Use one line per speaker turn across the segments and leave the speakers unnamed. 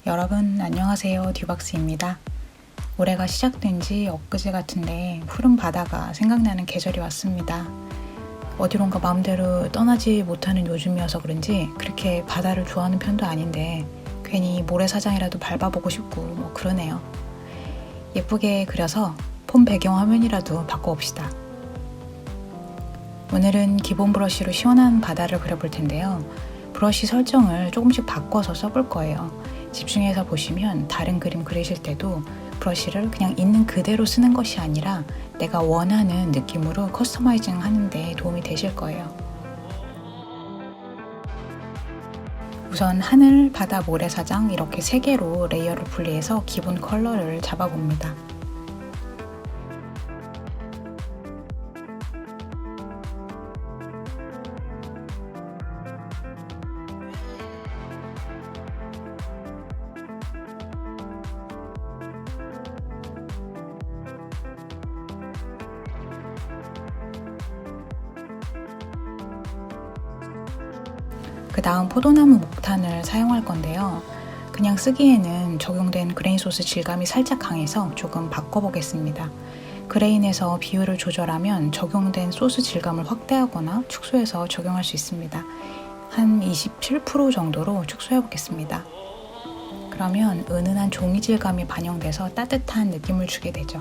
여러분 안녕하세요. 듀박스입니다. 올해가 시작된 지 엊그제 같은데 푸른 바다가 생각나는 계절이 왔습니다. 어디론가 마음대로 떠나지 못하는 요즘이어서 그런지 그렇게 바다를 좋아하는 편도 아닌데 괜히 모래사장이라도 밟아보고 싶고 그러네요. 예쁘게 그려서 폰 배경화면이라도 바꿔봅시다. 오늘은 기본 브러쉬로 시원한 바다를 그려볼 텐데요. 브러쉬 설정을 조금씩 바꿔서 써볼 거예요. 집중해서 보시면 다른 그림 그리실 때도 브러쉬를 그냥 있는 그대로 쓰는 것이 아니라 내가 원하는 느낌으로 커스터마이징 하는데 도움이 되실 거예요. 우선 하늘, 바다, 모래사장 이렇게 3개로 레이어를 분리해서 기본 컬러를 잡아봅니다. 그 다음 포도나무 목탄을 사용할 건데요. 그냥 쓰기에는 적용된 그레인 소스 질감이 살짝 강해서 조금 바꿔보겠습니다. 그레인에서 비율을 조절하면 적용된 소스 질감을 확대하거나 축소해서 적용할 수 있습니다. 한 27% 정도로 축소해 보겠습니다. 그러면 은은한 종이 질감이 반영돼서 따뜻한 느낌을 주게 되죠.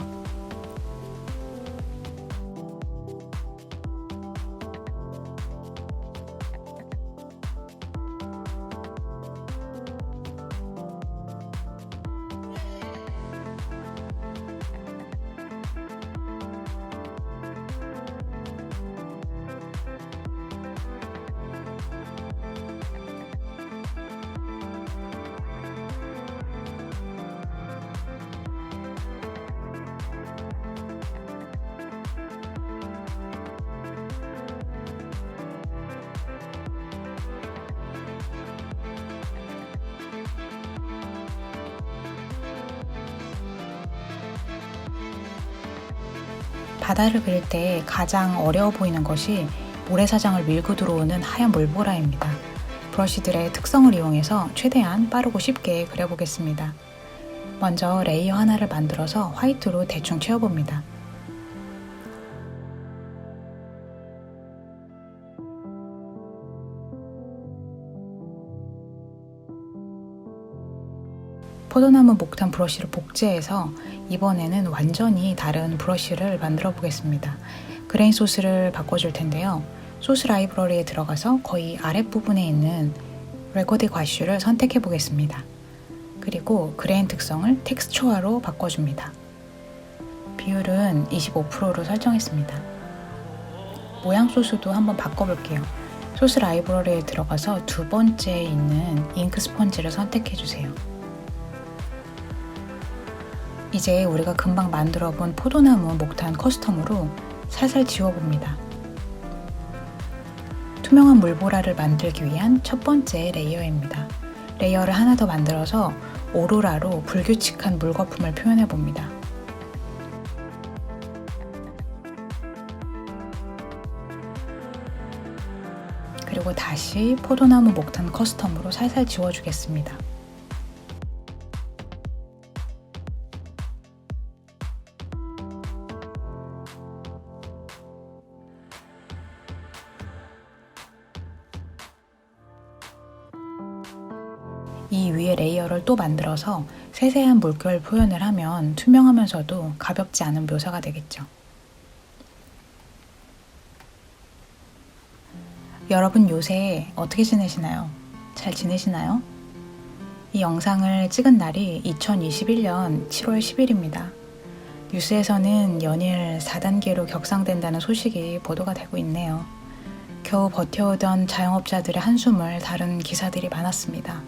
바다를 그릴 때 가장 어려워 보이는 것이 모래사장을 밀고 들어오는 하얀 물보라입니다. 브러쉬들의 특성을 이용해서 최대한 빠르고 쉽게 그려보겠습니다. 먼저 레이어 하나를 만들어서 화이트로 대충 채워봅니다. 포도나무 목탄 브러쉬를 복제해서 이번에는 완전히 다른 브러쉬를 만들어 보겠습니다. 그레인 소스를 바꿔줄 텐데요. 소스 라이브러리에 들어가서 거의 아랫부분에 있는 레거드 과슈를 선택해 보겠습니다. 그리고 그레인 특성을 텍스처화로 바꿔줍니다. 비율은 25%로 설정했습니다. 모양 소스도 한번 바꿔볼게요. 소스 라이브러리에 들어가서 두 번째에 있는 잉크 스펀지를 선택해 주세요. 이제 우리가 금방 만들어 본 포도나무 목탄 커스텀으로 살살 지워봅니다. 투명한 물보라를 만들기 위한 첫 번째 레이어입니다. 레이어를 하나 더 만들어서 오로라로 불규칙한 물거품을 표현해 봅니다. 그리고 다시 포도나무 목탄 커스텀으로 살살 지워주겠습니다. 이 위에 레이어를 또 만들어서 세세한 물결 표현을 하면 투명하면서도 가볍지 않은 묘사가 되겠죠. 여러분 요새 어떻게 지내시나요? 잘 지내시나요? 이 영상을 찍은 날이 2021년 7월 10일입니다. 뉴스에서는 연일 4단계로 격상된다는 소식이 보도가 되고 있네요. 겨우 버텨오던 자영업자들의 한숨을 다룬 기사들이 많았습니다.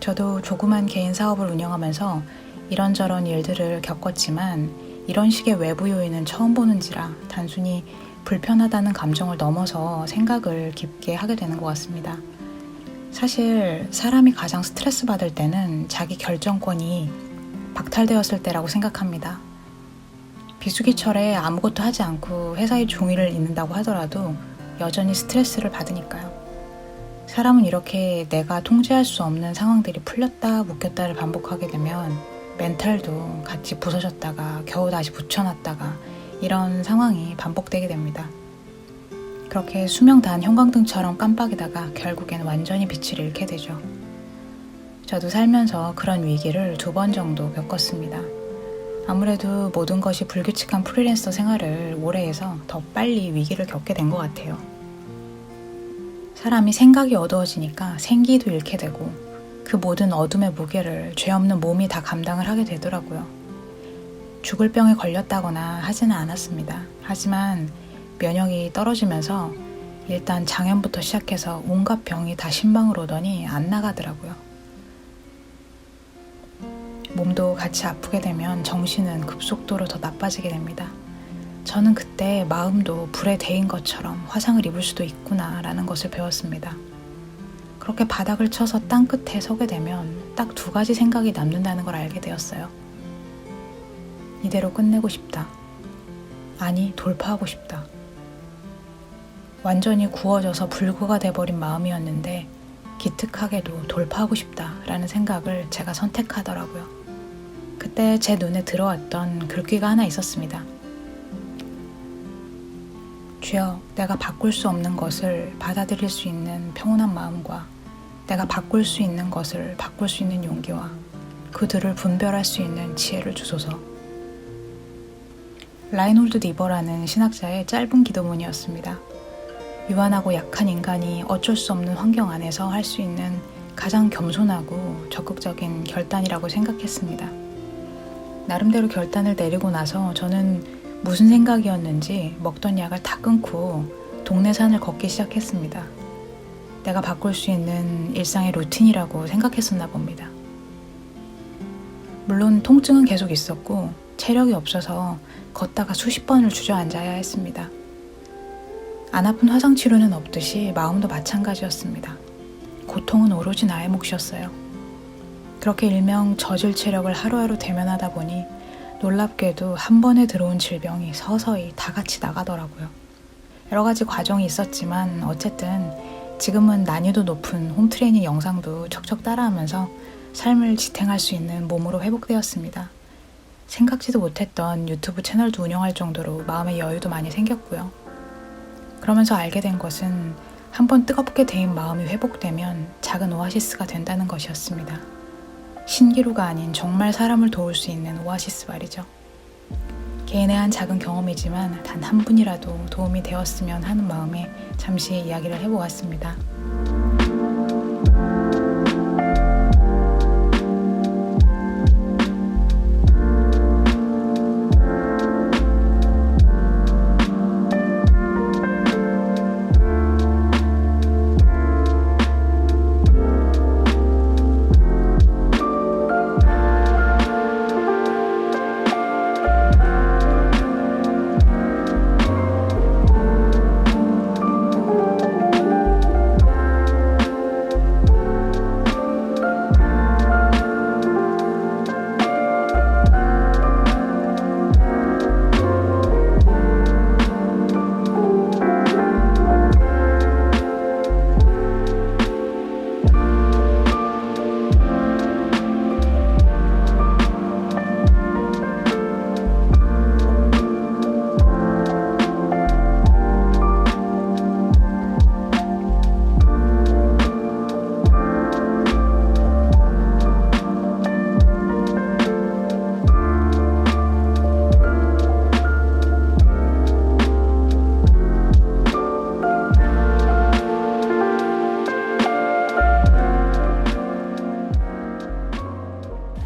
저도 조그만 개인 사업을 운영하면서 이런저런 일들을 겪었지만 이런 식의 외부 요인은 처음 보는지라 단순히 불편하다는 감정을 넘어서 생각을 깊게 하게 되는 것 같습니다. 사실 사람이 가장 스트레스 받을 때는 자기 결정권이 박탈되었을 때라고 생각합니다. 비수기철에 아무것도 하지 않고 회사의 종이를 읽는다고 하더라도 여전히 스트레스를 받으니까요. 사람은 이렇게 내가 통제할 수 없는 상황들이 풀렸다 묶였다를 반복하게 되면 멘탈도 같이 부서졌다가 겨우 다시 붙여놨다가 이런 상황이 반복되게 됩니다. 그렇게 수명 단 형광등처럼 깜빡이다가 결국엔 완전히 빛을 잃게 되죠. 저도 살면서 그런 위기를 2번 정도 겪었습니다. 아무래도 모든 것이 불규칙한 프리랜서 생활을 오래 해서 더 빨리 위기를 겪게 된 것 같아요. 사람이 생각이 어두워지니까 생기도 잃게 되고 그 모든 어둠의 무게를 죄 없는 몸이 다 감당을 하게 되더라고요. 죽을 병에 걸렸다거나 하지는 않았습니다. 하지만 면역이 떨어지면서 일단 장염부터 시작해서 온갖 병이 다 신방으로 오더니 안 나가더라고요. 몸도 같이 아프게 되면 정신은 급속도로 더 나빠지게 됩니다. 저는 그때 마음도 불에 데인 것처럼 화상을 입을 수도 있구나 라는 것을 배웠습니다. 그렇게 바닥을 쳐서 땅 끝에 서게 되면 딱 2가지 생각이 남는다는 걸 알게 되었어요. 이대로 끝내고 싶다. 아니, 돌파하고 싶다. 완전히 구워져서 불구가 돼버린 마음이었는데 기특하게도 돌파하고 싶다라는 생각을 제가 선택하더라고요. 그때 제 눈에 들어왔던 글귀가 하나 있었습니다. 주여, 내가 바꿀 수 없는 것을 받아들일 수 있는 평온한 마음과 내가 바꿀 수 있는 것을 바꿀 수 있는 용기와 그들을 분별할 수 있는 지혜를 주소서. 라인홀드 니버라는 신학자의 짧은 기도문이었습니다. 유한하고 약한 인간이 어쩔 수 없는 환경 안에서 할 수 있는 가장 겸손하고 적극적인 결단이라고 생각했습니다. 나름대로 결단을 내리고 나서 저는 무슨 생각이었는지 먹던 약을 다 끊고 동네 산을 걷기 시작했습니다. 내가 바꿀 수 있는 일상의 루틴이라고 생각했었나 봅니다. 물론 통증은 계속 있었고 체력이 없어서 걷다가 수십 번을 주저앉아야 했습니다. 안 아픈 화상치료는 없듯이 마음도 마찬가지였습니다. 고통은 오로지 나의 몫이었어요. 그렇게 일명 저질 체력을 하루하루 대면하다 보니 놀랍게도 한 번에 들어온 질병이 서서히 다 같이 나가더라고요. 여러 가지 과정이 있었지만 어쨌든 지금은 난이도 높은 홈트레이닝 영상도 척척 따라하면서 삶을 지탱할 수 있는 몸으로 회복되었습니다. 생각지도 못했던 유튜브 채널도 운영할 정도로 마음의 여유도 많이 생겼고요. 그러면서 알게 된 것은 한번 뜨겁게 데인 마음이 회복되면 작은 오아시스가 된다는 것이었습니다. 신기루가 아닌 정말 사람을 도울 수 있는 오아시스 말이죠. 개인의 한 작은 경험이지만 단 한 분이라도 도움이 되었으면 하는 마음에 잠시 이야기를 해보았습니다.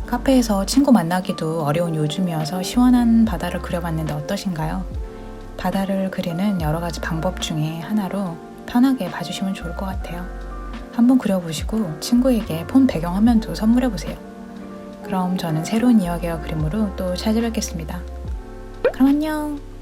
카페에서 친구 만나기도 어려운 요즘이어서 시원한 바다를 그려봤는데 어떠신가요? 바다를 그리는 여러 가지 방법 중에 하나로 편하게 봐주시면 좋을 것 같아요. 한번 그려보시고 친구에게 폰 배경화면도 선물해보세요. 그럼 저는 새로운 이야기와 그림으로 또 찾아뵙겠습니다. 그럼 안녕!